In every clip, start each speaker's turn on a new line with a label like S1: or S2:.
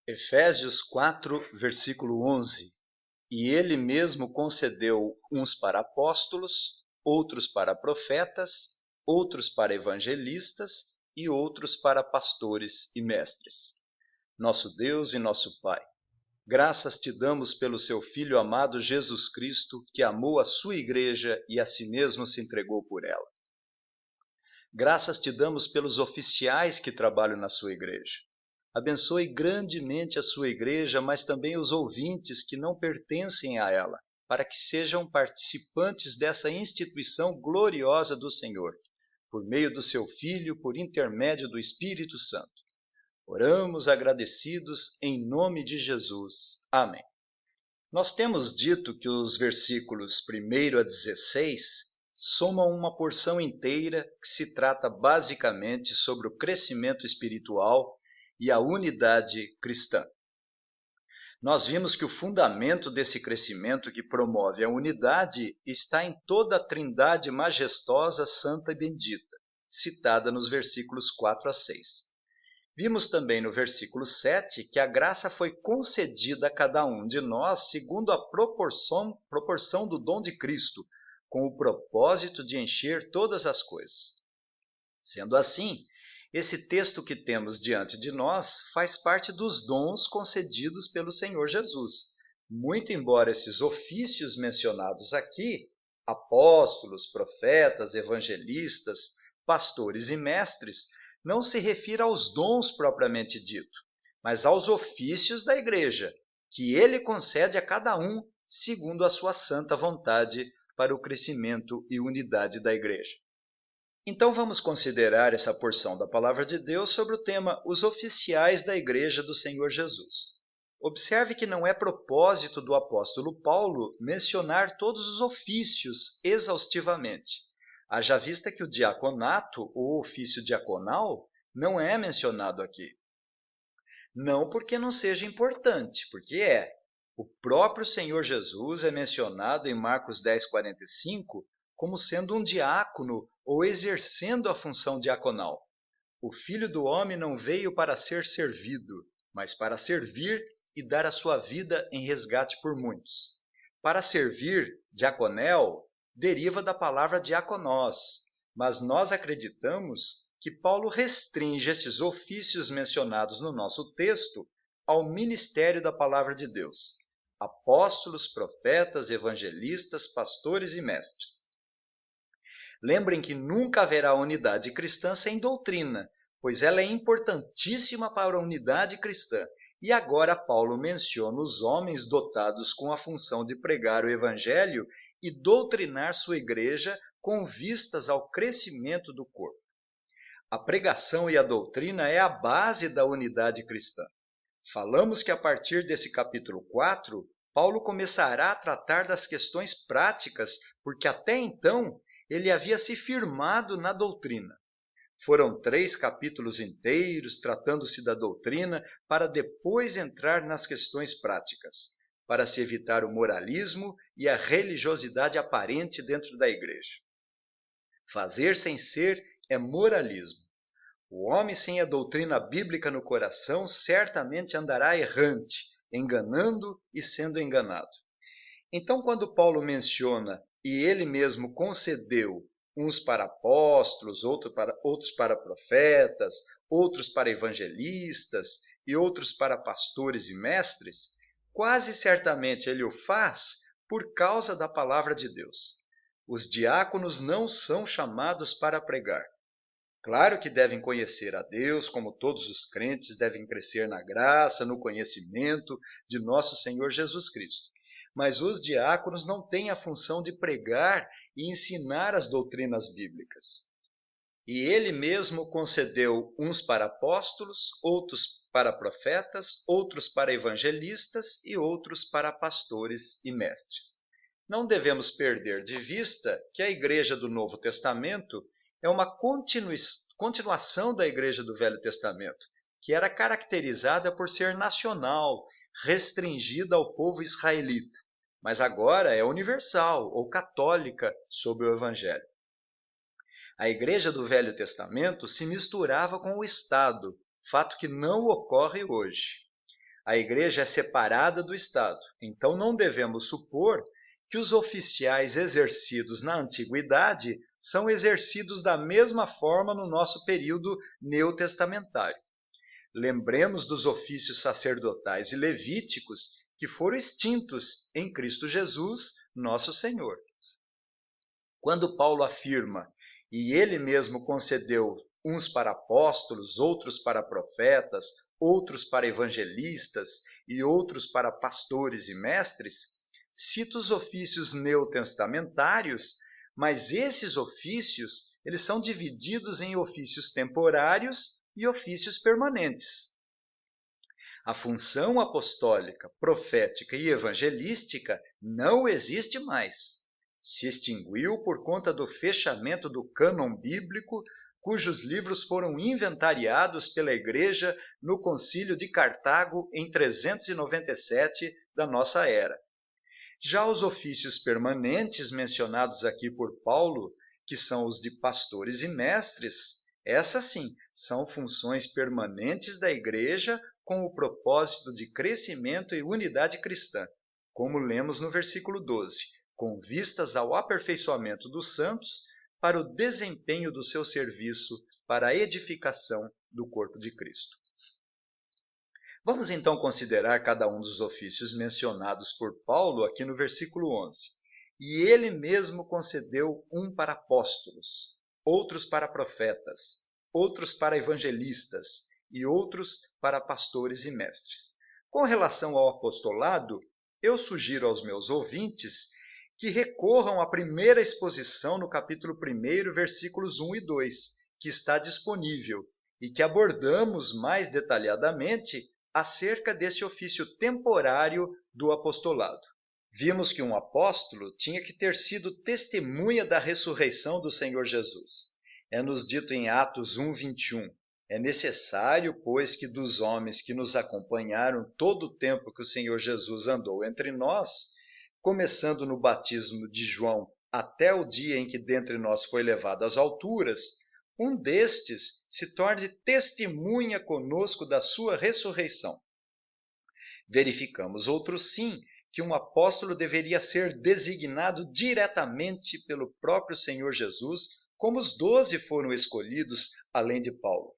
S1: Efésios 4, versículo 11. E ele mesmo concedeu uns para apóstolos, outros para profetas, outros para evangelistas e outros para pastores e mestres. Nosso Deus e nosso Pai, graças te damos pelo seu Filho amado Jesus Cristo, que amou a sua igreja e a si mesmo se entregou por ela. Graças te damos pelos oficiais que trabalham na sua igreja. Abençoe grandemente a sua igreja, mas também os ouvintes que não pertencem a ela, para que sejam participantes dessa instituição gloriosa do Senhor, por meio do seu Filho, por intermédio do Espírito Santo. Oramos agradecidos em nome de Jesus. Amém. Nós temos dito que os versículos 1 a 16 somam uma porção inteira que se trata basicamente sobre o crescimento espiritual e a unidade cristã. Nós vimos que o fundamento desse crescimento que promove a unidade está em toda a Trindade majestosa, santa e bendita, citada nos versículos 4 a 6. Vimos também no versículo 7 que a graça foi concedida a cada um de nós segundo a proporção do dom de Cristo, com o propósito de encher todas as coisas. Sendo assim, esse texto que temos diante de nós faz parte dos dons concedidos pelo Senhor Jesus. Muito embora esses ofícios mencionados aqui, apóstolos, profetas, evangelistas, pastores e mestres, não se refira aos dons propriamente dito, mas aos ofícios da igreja, que ele concede a cada um segundo a sua santa vontade para o crescimento e unidade da igreja. Então vamos considerar essa porção da Palavra de Deus sobre o tema Os Oficiais da Igreja do Senhor Jesus. Observe que não é propósito do apóstolo Paulo mencionar todos os ofícios exaustivamente. Haja vista que o diaconato, ou ofício diaconal, não é mencionado aqui. Não porque não seja importante, porque é. O próprio Senhor Jesus é mencionado em Marcos 10:45 como sendo um diácono ou exercendo a função diaconal. O Filho do Homem não veio para ser servido, mas para servir e dar a sua vida em resgate por muitos. Para servir, diaconel, deriva da palavra diaconós, mas nós acreditamos que Paulo restringe esses ofícios mencionados no nosso texto ao ministério da palavra de Deus: apóstolos, profetas, evangelistas, pastores e mestres. Lembrem que nunca haverá unidade cristã sem doutrina, pois ela é importantíssima para a unidade cristã. E agora Paulo menciona os homens dotados com a função de pregar o evangelho e doutrinar sua igreja com vistas ao crescimento do corpo. A pregação e a doutrina é a base da unidade cristã. Falamos que a partir desse capítulo 4, Paulo começará a tratar das questões práticas, porque até então ele havia se firmado na doutrina. Foram 3 capítulos inteiros tratando-se da doutrina para depois entrar nas questões práticas, para se evitar o moralismo e a religiosidade aparente dentro da igreja. Fazer sem ser é moralismo. O homem sem a doutrina bíblica no coração certamente andará errante, enganando e sendo enganado. Então, quando Paulo menciona e ele mesmo concedeu uns para apóstolos, outros para profetas, outros para evangelistas e outros para pastores e mestres, quase certamente ele o faz por causa da palavra de Deus. Os diáconos não são chamados para pregar. Claro que devem conhecer a Deus, como todos os crentes devem crescer na graça, no conhecimento de nosso Senhor Jesus Cristo. Mas os diáconos não têm a função de pregar e ensinar as doutrinas bíblicas. E ele mesmo concedeu uns para apóstolos, outros para profetas, outros para evangelistas e outros para pastores e mestres. Não devemos perder de vista que a igreja do Novo Testamento é uma continuação da igreja do Velho Testamento, que era caracterizada por ser nacional, restringida ao povo israelita, mas agora é universal ou católica sob o Evangelho. A igreja do Velho Testamento se misturava com o Estado, fato que não ocorre hoje. A igreja é separada do Estado, então não devemos supor que os oficiais exercidos na antiguidade são exercidos da mesma forma no nosso período neotestamentário. Lembremos dos ofícios sacerdotais e levíticos que foram extintos em Cristo Jesus, nosso Senhor. Quando Paulo afirma, e ele mesmo concedeu uns para apóstolos, outros para profetas, outros para evangelistas e outros para pastores e mestres, cita os ofícios neotestamentários, mas esses ofícios eles são divididos em ofícios temporários e ofícios permanentes. A função apostólica, profética e evangelística não existe mais. Se extinguiu por conta do fechamento do cânon bíblico, cujos livros foram inventariados pela Igreja no Concílio de Cartago em 397 da nossa era. Já os ofícios permanentes mencionados aqui por Paulo, que são os de pastores e mestres, essas sim são funções permanentes da Igreja com o propósito de crescimento e unidade cristã, como lemos no versículo 12, com vistas ao aperfeiçoamento dos santos para o desempenho do seu serviço para a edificação do corpo de Cristo. Vamos então considerar cada um dos ofícios mencionados por Paulo aqui no versículo 11. E ele mesmo concedeu um para apóstolos, outros para profetas, outros para evangelistas e outros para pastores e mestres. Com relação ao apostolado, eu sugiro aos meus ouvintes que recorram à primeira exposição no capítulo 1, versículos 1 e 2, que está disponível, e que abordamos mais detalhadamente acerca desse ofício temporário do apostolado. Vimos que um apóstolo tinha que ter sido testemunha da ressurreição do Senhor Jesus. É-nos dito em Atos 1:21. É necessário, pois, que dos homens que nos acompanharam todo o tempo que o Senhor Jesus andou entre nós, começando no batismo de João até o dia em que dentre nós foi levado às alturas, um destes se torne testemunha conosco da sua ressurreição. Verificamos, outro sim, que um apóstolo deveria ser designado diretamente pelo próprio Senhor Jesus, como os 12 foram escolhidos, além de Paulo.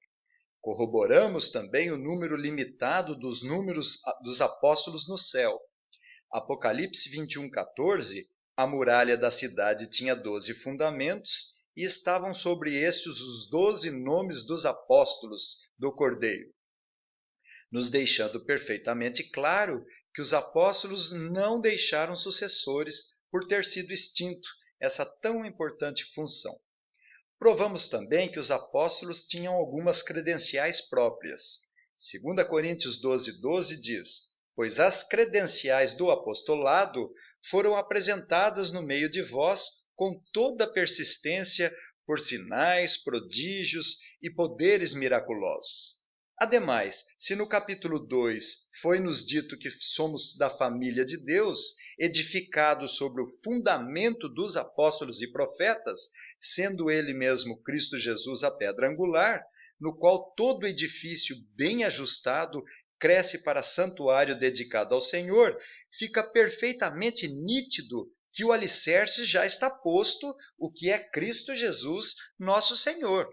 S1: Corroboramos também o número limitado dos números dos apóstolos no céu. Apocalipse 21:14, a muralha da cidade tinha 12 fundamentos e estavam sobre estes os 12 nomes dos apóstolos do Cordeiro, nos deixando perfeitamente claro que os apóstolos não deixaram sucessores por ter sido extinto essa tão importante função. Provamos também que os apóstolos tinham algumas credenciais próprias. 2 Coríntios 12:12 diz: pois as credenciais do apostolado foram apresentadas no meio de vós com toda persistência por sinais, prodígios e poderes miraculosos. Ademais, se no capítulo 2 foi-nos dito que somos da família de Deus, edificados sobre o fundamento dos apóstolos e profetas, sendo ele mesmo Cristo Jesus a pedra angular, no qual todo edifício bem ajustado cresce para santuário dedicado ao Senhor, fica perfeitamente nítido que o alicerce já está posto, o que é Cristo Jesus, nosso Senhor.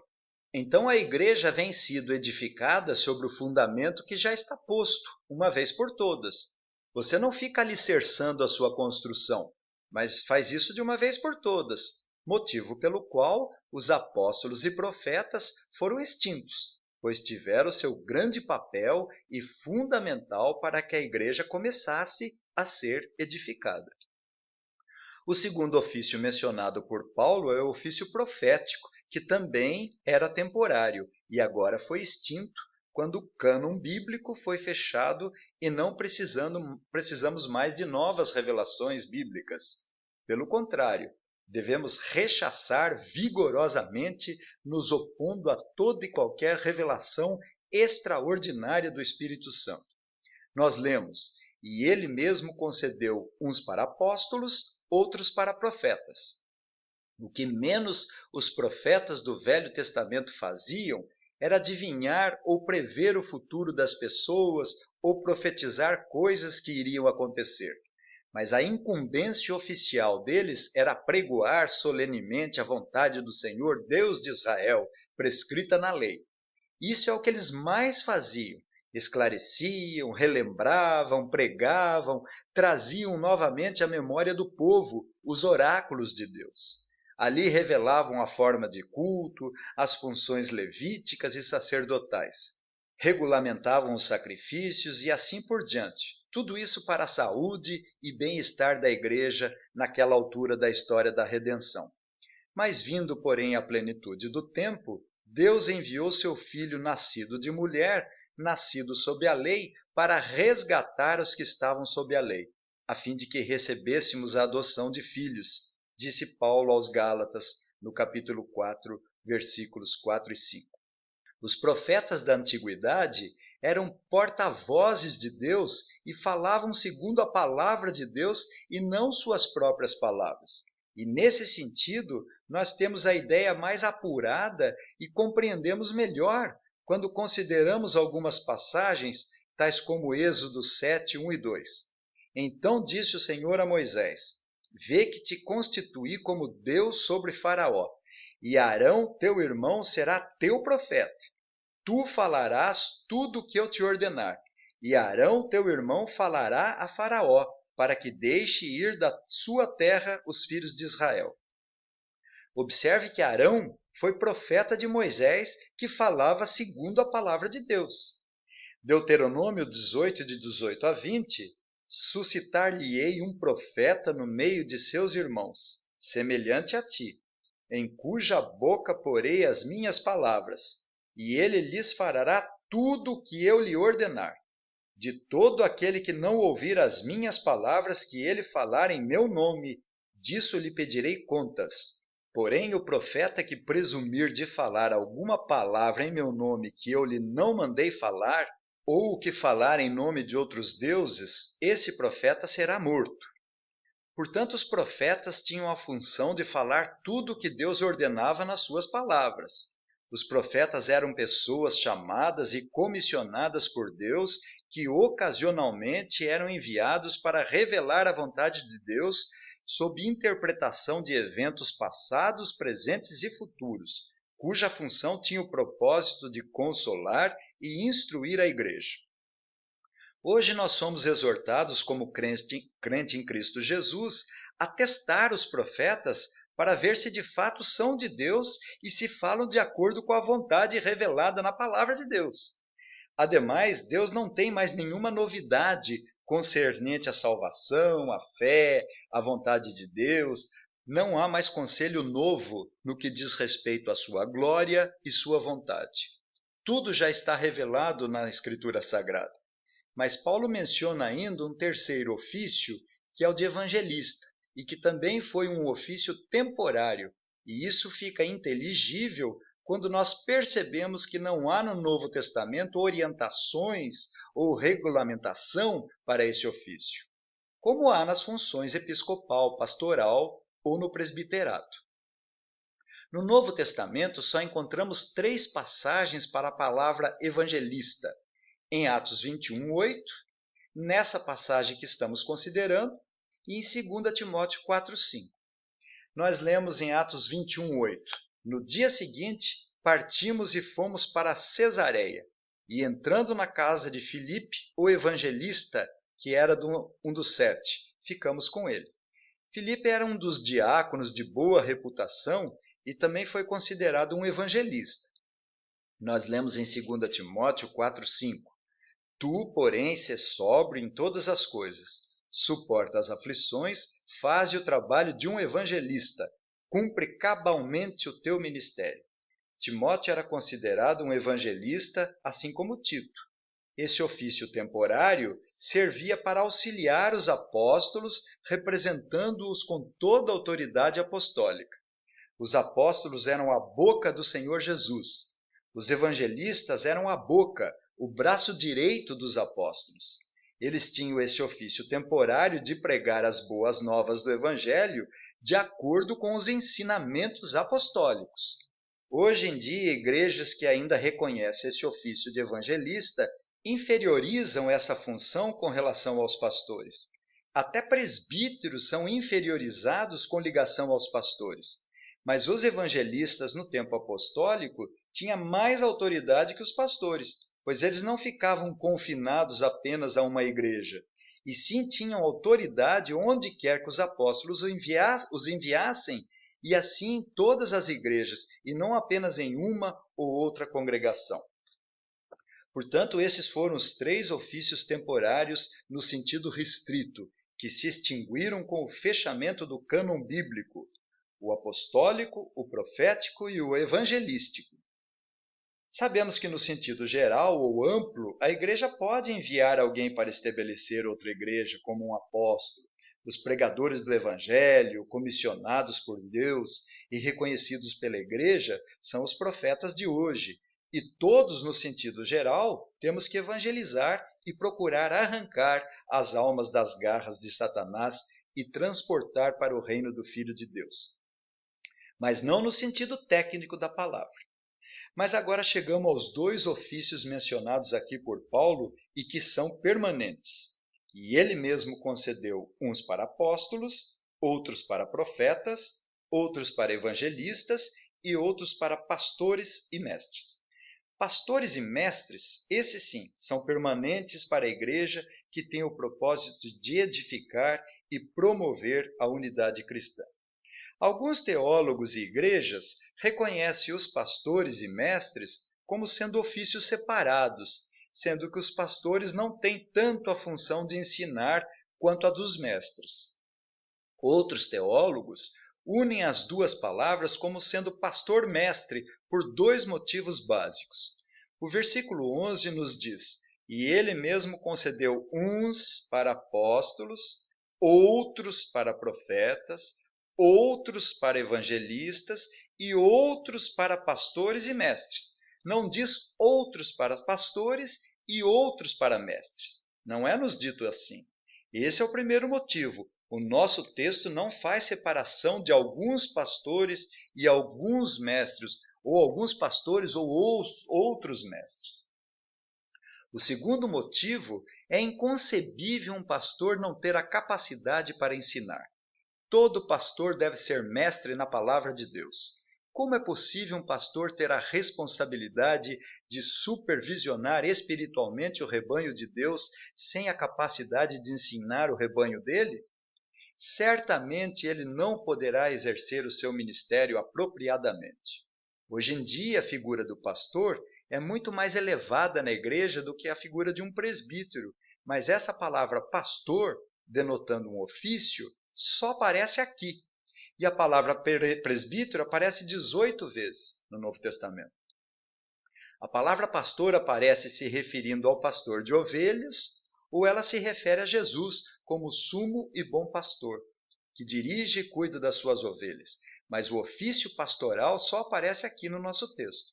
S1: Então a igreja vem sido edificada sobre o fundamento que já está posto, uma vez por todas. Você não fica alicerçando a sua construção, mas faz isso de uma vez por todas, motivo pelo qual os apóstolos e profetas foram extintos, pois tiveram seu grande papel e fundamental para que a igreja começasse a ser edificada. O segundo ofício mencionado por Paulo é o ofício profético, que também era temporário e agora foi extinto quando o cânon bíblico foi fechado e não precisamos mais de novas revelações bíblicas. Pelo contrário, devemos rechaçar vigorosamente, nos opondo a toda e qualquer revelação extraordinária do Espírito Santo. Nós lemos, e ele mesmo concedeu uns para apóstolos, outros para profetas. O que menos os profetas do Velho Testamento faziam era adivinhar ou prever o futuro das pessoas ou profetizar coisas que iriam acontecer. Mas a incumbência oficial deles era pregoar solenemente a vontade do Senhor, Deus de Israel, prescrita na lei. Isso é o que eles mais faziam. Esclareciam, relembravam, pregavam, traziam novamente à memória do povo os oráculos de Deus. Ali revelavam a forma de culto, as funções levíticas e sacerdotais. Regulamentavam os sacrifícios e assim por diante. Tudo isso para a saúde e bem-estar da igreja naquela altura da história da redenção. Mas vindo, porém, à plenitude do tempo, Deus enviou seu Filho nascido de mulher, nascido sob a lei, para resgatar os que estavam sob a lei, a fim de que recebêssemos a adoção de filhos, disse Paulo aos Gálatas, no capítulo 4, versículos 4 e 5. Os profetas da antiguidade eram porta-vozes de Deus e falavam segundo a palavra de Deus e não suas próprias palavras. E nesse sentido, nós temos a ideia mais apurada e compreendemos melhor quando consideramos algumas passagens, tais como Êxodo 7, 1 e 2. Então disse o Senhor a Moisés: Vê que te constituí como Deus sobre Faraó, e Arão, teu irmão, será teu profeta. Tu falarás tudo o que eu te ordenar, e Arão, teu irmão, falará a Faraó, para que deixe ir da sua terra os filhos de Israel. Observe que Arão foi profeta de Moisés, que falava segundo a palavra de Deus. Deuteronômio 18, de 18 a 20, suscitar-lhe-ei um profeta no meio de seus irmãos, semelhante a ti, em cuja boca porei as minhas palavras, e ele lhes fará tudo o que eu lhe ordenar. De todo aquele que não ouvir as minhas palavras que ele falar em meu nome, disso lhe pedirei contas. Porém, o profeta que presumir de falar alguma palavra em meu nome que eu lhe não mandei falar, ou o que falar em nome de outros deuses, esse profeta será morto. Portanto, os profetas tinham a função de falar tudo o que Deus ordenava nas suas palavras. Os profetas eram pessoas chamadas e comissionadas por Deus, que ocasionalmente eram enviados para revelar a vontade de Deus sob interpretação de eventos passados, presentes e futuros, cuja função tinha o propósito de consolar e instruir a igreja. Hoje nós somos exortados, como crente em Cristo Jesus, a testar os profetas para ver se de fato são de Deus e se falam de acordo com a vontade revelada na palavra de Deus. Ademais, Deus não tem mais nenhuma novidade concernente à salvação, à fé, à vontade de Deus. Não há mais conselho novo no que diz respeito à sua glória e sua vontade. Tudo já está revelado na Escritura Sagrada. Mas Paulo menciona ainda um terceiro ofício, que é o de evangelista, e que também foi um ofício temporário. E isso fica inteligível quando nós percebemos que não há no Novo Testamento orientações ou regulamentação para esse ofício, como há nas funções episcopal, pastoral ou no presbiterato. No Novo Testamento só encontramos 3 passagens para a palavra evangelista, em Atos 21, 8, nessa passagem que estamos considerando, e em 2 Timóteo 4, 5. Nós lemos em Atos 21, 8, no dia seguinte, partimos e fomos para Cesareia, e entrando na casa de Filipe, o evangelista, que era um dos 7, ficamos com ele. Filipe era um dos diáconos de boa reputação e também foi considerado um evangelista. Nós lemos em 2 Timóteo 4, 5. Tu, porém, sê sóbrio em todas as coisas, suporta as aflições, faze o trabalho de um evangelista, cumpre cabalmente o teu ministério. Timóteo era considerado um evangelista, assim como Tito. Esse ofício temporário servia para auxiliar os apóstolos, representando-os com toda a autoridade apostólica. Os apóstolos eram a boca do Senhor Jesus. Os evangelistas eram a boca, o braço direito dos apóstolos. Eles tinham esse ofício temporário de pregar as boas novas do Evangelho de acordo com os ensinamentos apostólicos. Hoje em dia, igrejas que ainda reconhecem esse ofício de evangelista inferiorizam essa função com relação aos pastores. Até presbíteros são inferiorizados com ligação aos pastores. Mas os evangelistas no tempo apostólico tinham mais autoridade que os pastores, pois eles não ficavam confinados apenas a uma igreja, e sim tinham autoridade onde quer que os apóstolos os enviassem, e assim em todas as igrejas, e não apenas em uma ou outra congregação. Portanto, esses foram os 3 ofícios temporários no sentido restrito, que se extinguiram com o fechamento do cânon bíblico: o apostólico, o profético e o evangelístico. Sabemos que no sentido geral ou amplo, a igreja pode enviar alguém para estabelecer outra igreja, como um apóstolo. Os pregadores do evangelho, comissionados por Deus e reconhecidos pela igreja, são os profetas de hoje. E todos, no sentido geral, temos que evangelizar e procurar arrancar as almas das garras de Satanás e transportar para o reino do Filho de Deus. Mas não no sentido técnico da palavra. Mas agora chegamos aos 2 ofícios mencionados aqui por Paulo e que são permanentes. E ele mesmo concedeu uns para apóstolos, outros para profetas, outros para evangelistas e outros para pastores e mestres. Pastores e mestres, esses sim, são permanentes para a igreja que tem o propósito de edificar e promover a unidade cristã. Alguns teólogos e igrejas reconhecem os pastores e mestres como sendo ofícios separados, sendo que os pastores não têm tanto a função de ensinar quanto a dos mestres. Outros teólogos unem as 2 palavras como sendo pastor-mestre por 2 motivos básicos. O versículo 11 nos diz: e ele mesmo concedeu uns para apóstolos, outros para profetas, outros para evangelistas e outros para pastores e mestres. Não diz outros para pastores e outros para mestres. Não é nos dito assim. Esse é o primeiro motivo. O nosso texto não faz separação de alguns pastores e alguns mestres, ou alguns pastores ou outros mestres. O segundo motivo é inconcebível um pastor não ter a capacidade para ensinar. Todo pastor deve ser mestre na palavra de Deus. Como é possível um pastor ter a responsabilidade de supervisionar espiritualmente o rebanho de Deus sem a capacidade de ensinar o rebanho dele? Certamente ele não poderá exercer o seu ministério apropriadamente. Hoje em dia, a figura do pastor é muito mais elevada na igreja do que a figura de um presbítero, mas essa palavra pastor, denotando um ofício, só aparece aqui. E a palavra presbítero aparece 18 vezes no Novo Testamento. A palavra pastor aparece se referindo ao pastor de ovelhas, ou ela se refere a Jesus como sumo e bom pastor, que dirige e cuida das suas ovelhas. Mas o ofício pastoral só aparece aqui no nosso texto.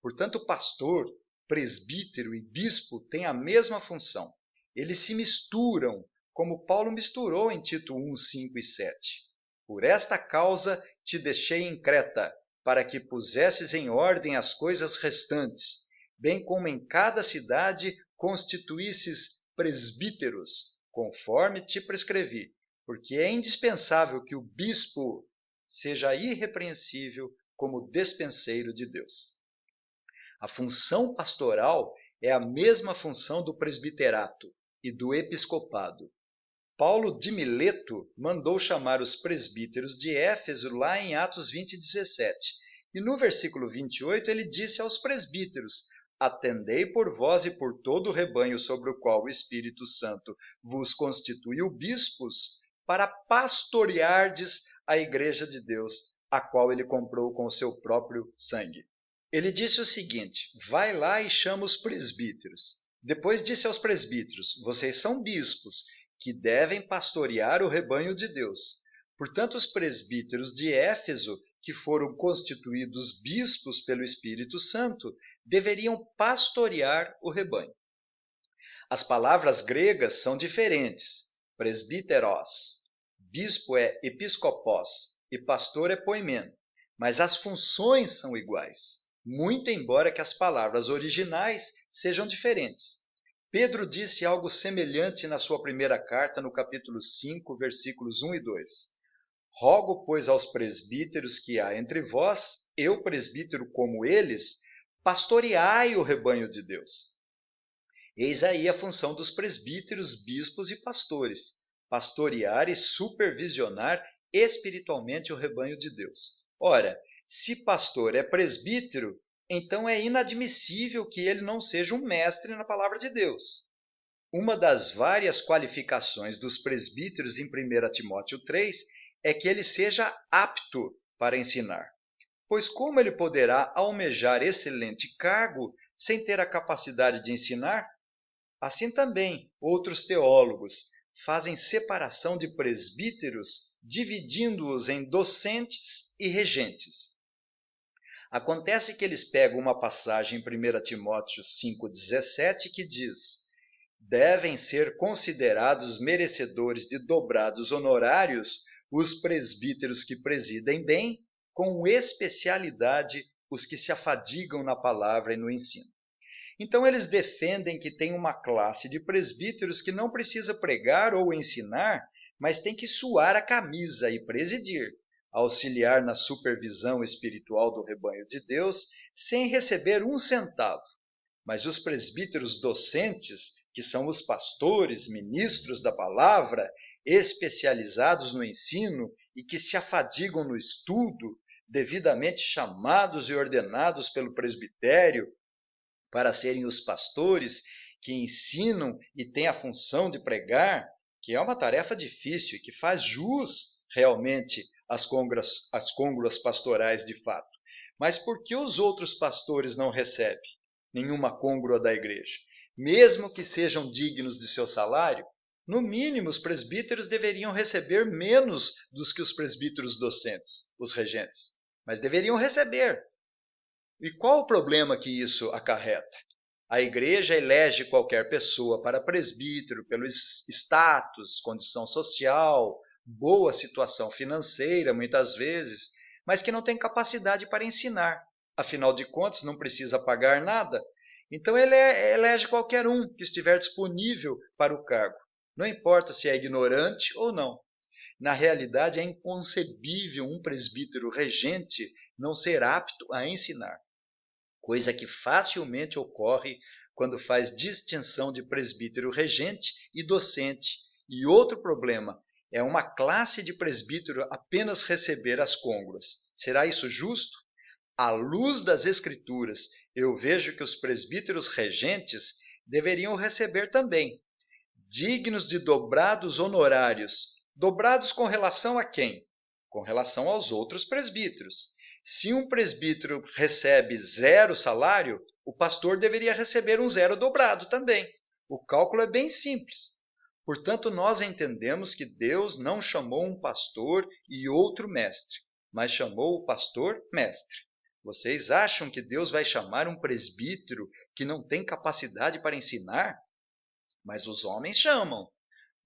S1: Portanto, pastor, presbítero e bispo têm a mesma função. Eles se misturam, como Paulo misturou em Tito 1, 5 e 7. Por esta causa te deixei em Creta, para que pusesses em ordem as coisas restantes, bem como em cada cidade constituísses presbíteros, conforme te prescrevi, porque é indispensável que o bispo seja irrepreensível como despenseiro de Deus. A função pastoral é a mesma função do presbiterato e do episcopado. Paulo de Mileto mandou chamar os presbíteros de Éfeso lá em Atos 20, 17. E no versículo 28 ele disse aos presbíteros: atendei por vós e por todo o rebanho sobre o qual o Espírito Santo vos constituiu bispos, para pastoreardes a igreja de Deus, a qual ele comprou com o seu próprio sangue. Ele disse o seguinte: vai lá e chama os presbíteros. Depois disse aos presbíteros: vocês são bispos, que devem pastorear o rebanho de Deus. Portanto, os presbíteros de Éfeso, que foram constituídos bispos pelo Espírito Santo, deveriam pastorear o rebanho. As palavras gregas são diferentes. Presbíteros, bispo é episkopos e pastor é poimen. mas as funções são iguais, muito embora que as palavras originais sejam diferentes. Pedro disse algo semelhante na sua primeira carta, no capítulo 5, versículos 1 e 2. Rogo, pois, aos presbíteros que há entre vós, eu presbítero como eles, pastoreai o rebanho de Deus. Eis aí a função dos presbíteros, bispos e pastores, pastorear e supervisionar espiritualmente o rebanho de Deus. Ora, se pastor é presbítero, então é inadmissível que ele não seja um mestre na palavra de Deus. Uma das várias qualificações dos presbíteros em 1 Timóteo 3 é que ele seja apto para ensinar. Pois como ele poderá almejar excelente cargo sem ter a capacidade de ensinar? Assim também, outros teólogos fazem separação de presbíteros, dividindo-os em docentes e regentes. Acontece que eles pegam uma passagem em 1 Timóteo 5,17 que diz: devem ser considerados merecedores de dobrados honorários os presbíteros que presidem bem, com especialidade os que se afadigam na palavra e no ensino. Então eles defendem que tem uma classe de presbíteros que não precisa pregar ou ensinar, mas tem que suar a camisa e presidir, auxiliar na supervisão espiritual do rebanho de Deus, sem receber um centavo. Mas os presbíteros docentes, que são os pastores, ministros da palavra, especializados no ensino e que se afadigam no estudo, devidamente chamados e ordenados pelo presbitério para serem os pastores que ensinam e têm a função de pregar, que é uma tarefa difícil e que faz jus realmente às côngulas pastorais de fato. Mas por que os outros pastores não recebem nenhuma côngrua da igreja? Mesmo que sejam dignos de seu salário, no mínimo os presbíteros deveriam receber menos dos que os presbíteros docentes, os regentes. Mas deveriam receber. E qual o problema que isso acarreta? A igreja elege qualquer pessoa para presbítero pelo status, condição social, boa situação financeira, muitas vezes, mas que não tem capacidade para ensinar. Afinal de contas, não precisa pagar nada. Então ele elege qualquer um que estiver disponível para o cargo. Não importa se é ignorante ou não. Na realidade, é inconcebível um presbítero regente não ser apto a ensinar, coisa que facilmente ocorre quando faz distinção de presbítero regente e docente. E outro problema é uma classe de presbítero apenas receber as côngruas. Será isso justo? À luz das Escrituras, eu vejo que os presbíteros regentes deveriam receber também, dignos de dobrados honorários. Dobrados com relação a quem? Com relação aos outros presbíteros. Se um presbítero recebe 0 salário, o pastor deveria receber um 0 dobrado também. O cálculo é bem simples. Portanto, nós entendemos que Deus não chamou um pastor e outro mestre, mas chamou o pastor mestre. Vocês acham que Deus vai chamar um presbítero que não tem capacidade para ensinar? Mas os homens chamam.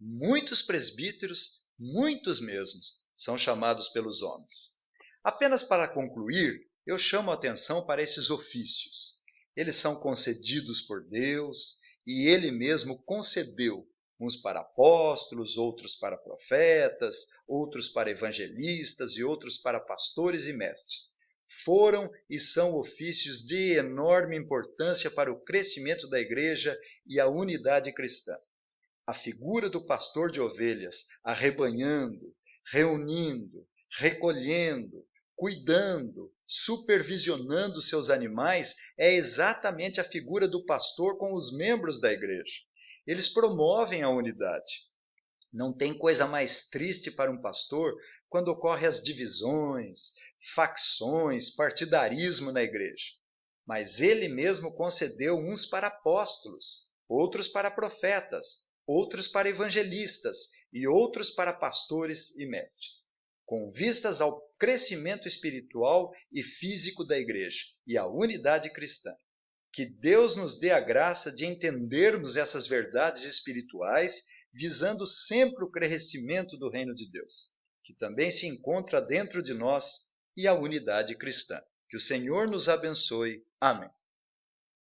S1: Muitos presbíteros, muitos mesmos, são chamados pelos homens. Apenas para concluir, eu chamo a atenção para esses ofícios. Eles são concedidos por Deus e Ele mesmo concedeu, uns para apóstolos, outros para profetas, outros para evangelistas e outros para pastores e mestres. Foram e são ofícios de enorme importância para o crescimento da igreja e a unidade cristã. A figura do pastor de ovelhas, arrebanhando, reunindo, recolhendo, cuidando, supervisionando seus animais, é exatamente a figura do pastor com os membros da igreja. Eles promovem a unidade. Não tem coisa mais triste para um pastor quando ocorrem as divisões, facções, partidarismo na igreja. Mas ele mesmo concedeu uns para apóstolos, outros para profetas, outros para evangelistas e outros para pastores e mestres, com vistas ao crescimento espiritual e físico da igreja e à unidade cristã. Que Deus nos dê a graça de entendermos essas verdades espirituais, visando sempre o crescimento do reino de Deus, que também se encontra dentro de nós e a unidade cristã. Que o Senhor nos abençoe. Amém.